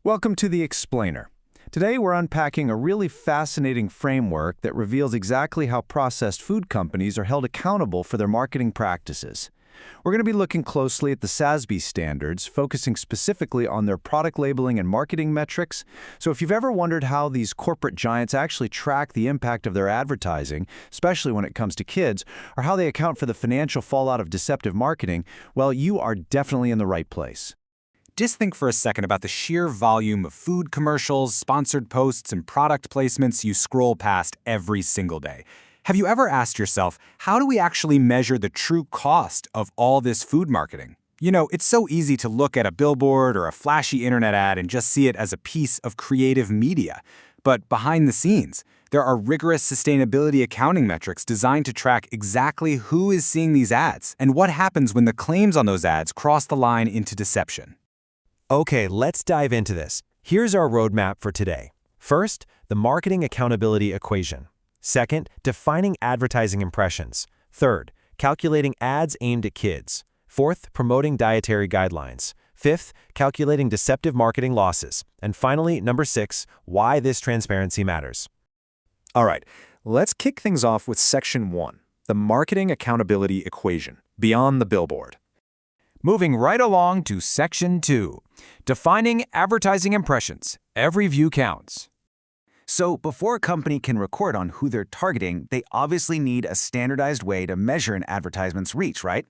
Welcome to The Explainer. Today we're unpacking a really fascinating framework that reveals exactly how processed food companies are held accountable for their marketing practices. We're going to be looking closely at the SASB standards, focusing specifically on their product labeling and marketing metrics. So if you've ever wondered how these corporate giants actually track the impact of their advertising, especially when it comes to kids, or how they account for the financial fallout of deceptive marketing, well, you are definitely in the right place. Just think for a second about the sheer volume of food commercials, sponsored posts, and product placements you scroll past every single day. Have you ever asked yourself, how do we actually measure the true cost of all this food marketing? You know, it's so easy to look at a billboard or a flashy internet ad and just see it as a piece of creative media. But behind the scenes, there are rigorous sustainability accounting metrics designed to track exactly who is seeing these ads and what happens when the claims on those ads cross the line into deception. Okay, let's dive into this. Here's our roadmap for today. First, the marketing accountability equation. Second, defining advertising impressions. Third, calculating ads aimed at kids. Fourth, promoting dietary guidelines. Fifth, calculating deceptive marketing losses. And finally, number 6, why this transparency matters. All right, let's kick things off with Section 1, the marketing accountability equation, beyond the billboard. Moving right along to Section 2, defining advertising impressions. Every view counts. So before a company can record on who they're targeting, they obviously need a standardized way to measure an advertisement's reach, right?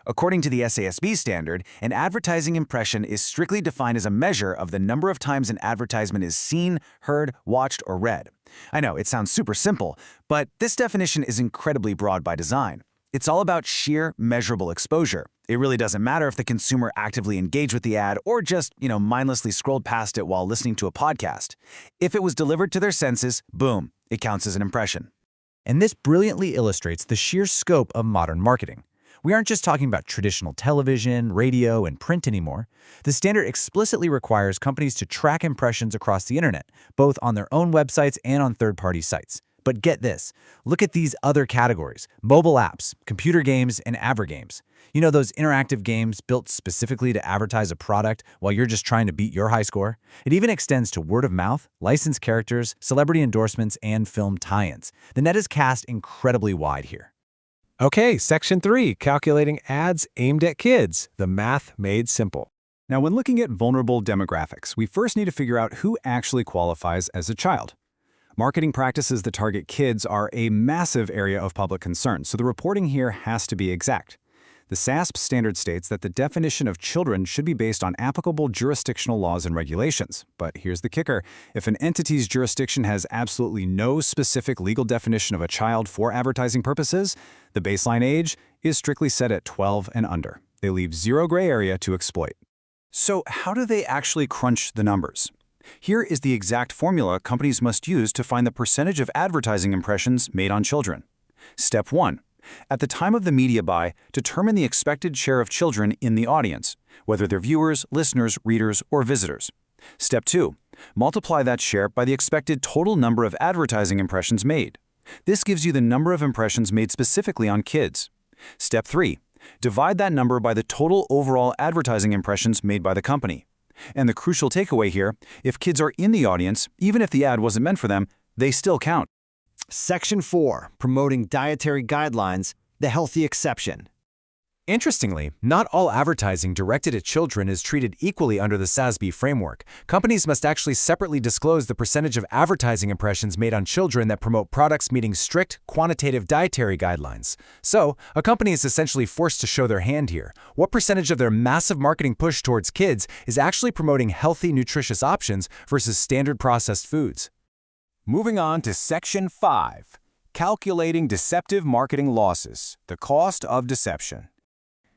According to the SASB standard, an advertising impression is strictly defined as a measure of the number of times an advertisement is seen, heard, watched, or read. I know, it sounds super simple, but this definition is incredibly broad by design. It's all about sheer, measurable exposure. It really doesn't matter if the consumer actively engaged with the ad or just, mindlessly scrolled past it while listening to a podcast. If it was delivered to their senses, boom, it counts as an impression. And this brilliantly illustrates the sheer scope of modern marketing. We aren't just talking about traditional television, radio, and print anymore. The standard explicitly requires companies to track impressions across the internet, both on their own websites and on third-party sites. But get this, look at these other categories: mobile apps, computer games, and advergames. You know, those interactive games built specifically to advertise a product while you're just trying to beat your high score? It even extends to word of mouth, licensed characters, celebrity endorsements, and film tie-ins. The net is cast incredibly wide here. Okay, Section 3, calculating ads aimed at kids. The math made simple. Now, when looking at vulnerable demographics, we first need to figure out who actually qualifies as a child. Marketing practices that target kids are a massive area of public concern, so the reporting here has to be exact. The SASB standard states that the definition of children should be based on applicable jurisdictional laws and regulations. But here's the kicker. If an entity's jurisdiction has absolutely no specific legal definition of a child for advertising purposes, the baseline age is strictly set at 12 and under. They leave zero gray area to exploit. So how do they actually crunch the numbers? Here is the exact formula companies must use to find the percentage of advertising impressions made on children. Step 1. At the time of the media buy, determine the expected share of children in the audience, whether they're viewers, listeners, readers, or visitors. Step 2. Multiply that share by the expected total number of advertising impressions made. This gives you the number of impressions made specifically on kids. Step 3. Divide that number by the total overall advertising impressions made by the company. And the crucial takeaway here, if kids are in the audience, even if the ad wasn't meant for them, they still count. Section 4, promoting dietary guidelines, the healthy exception. Interestingly, not all advertising directed at children is treated equally under the SASB framework. Companies must actually separately disclose the percentage of advertising impressions made on children that promote products meeting strict, quantitative dietary guidelines. So, a company is essentially forced to show their hand here. What percentage of their massive marketing push towards kids is actually promoting healthy, nutritious options versus standard processed foods? Moving on to Section 5, calculating deceptive marketing losses, the cost of deception.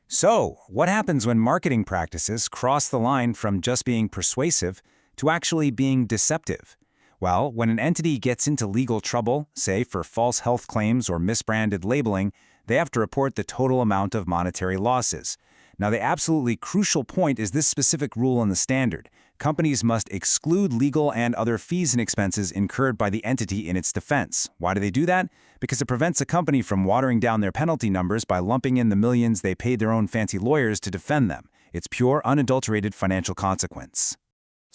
So, what happens when marketing practices cross the line from just being persuasive to actually being deceptive? Well, when an entity gets into legal trouble, say for false health claims or misbranded labeling, they have to report the total amount of monetary losses. Now, the absolutely crucial point is this specific rule in the standard. Companies must exclude legal and other fees and expenses incurred by the entity in its defense. Why do they do that? Because it prevents a company from watering down their penalty numbers by lumping in the millions they paid their own fancy lawyers to defend them. It's pure, unadulterated financial consequence.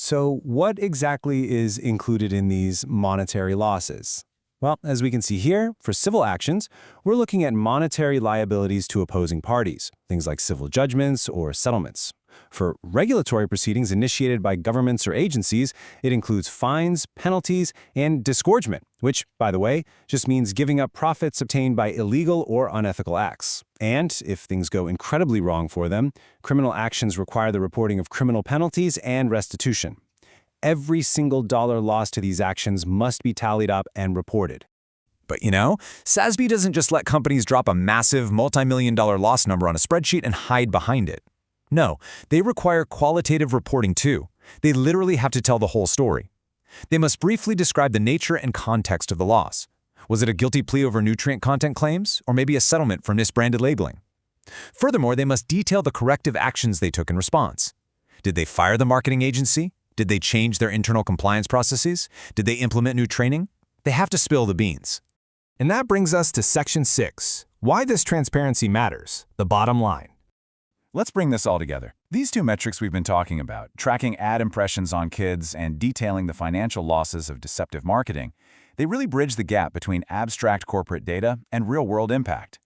So what exactly is included in these monetary losses? Well, as we can see here, for civil actions, we're looking at monetary liabilities to opposing parties, things like civil judgments or settlements. For regulatory proceedings initiated by governments or agencies, it includes fines, penalties, and disgorgement, which, by the way, just means giving up profits obtained by illegal or unethical acts. And if things go incredibly wrong for them, criminal actions require the reporting of criminal penalties and restitution. Every single dollar lost to these actions must be tallied up and reported. But SASB doesn't just let companies drop a massive multi-million-dollar loss number on a spreadsheet and hide behind it. No, they require qualitative reporting too. They literally have to tell the whole story. They must briefly describe the nature and context of the loss. Was it a guilty plea over nutrient content claims, or maybe a settlement for misbranded labeling? Furthermore, they must detail the corrective actions they took in response. Did they fire the marketing agency? Did they change their internal compliance processes? Did they implement new training? They have to spill the beans. And that brings us to Section 6, why this transparency matters, the bottom line. Let's bring this all together. These two metrics we've been talking about, tracking ad impressions on kids and detailing the financial losses of deceptive marketing, they really bridge the gap between abstract corporate data and real-world impact.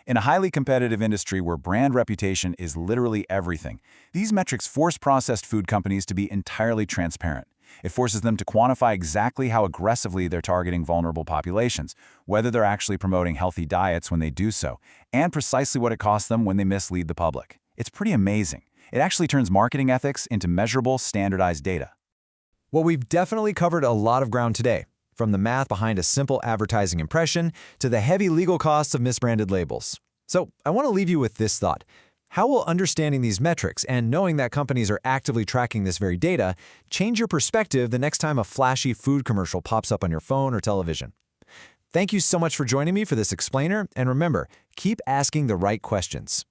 In a highly competitive industry where brand reputation is literally everything, these metrics force processed food companies to be entirely transparent. It forces them to quantify exactly how aggressively they're targeting vulnerable populations, whether they're actually promoting healthy diets when they do so, and precisely what it costs them when they mislead the public. It's pretty amazing. It actually turns marketing ethics into measurable, standardized data. Well, we've definitely covered a lot of ground today, from the math behind a simple advertising impression to the heavy legal costs of misbranded labels. So I want to leave you with this thought. How will understanding these metrics and knowing that companies are actively tracking this very data change your perspective the next time a flashy food commercial pops up on your phone or television? Thank you so much for joining me for this explainer, and remember, keep asking the right questions.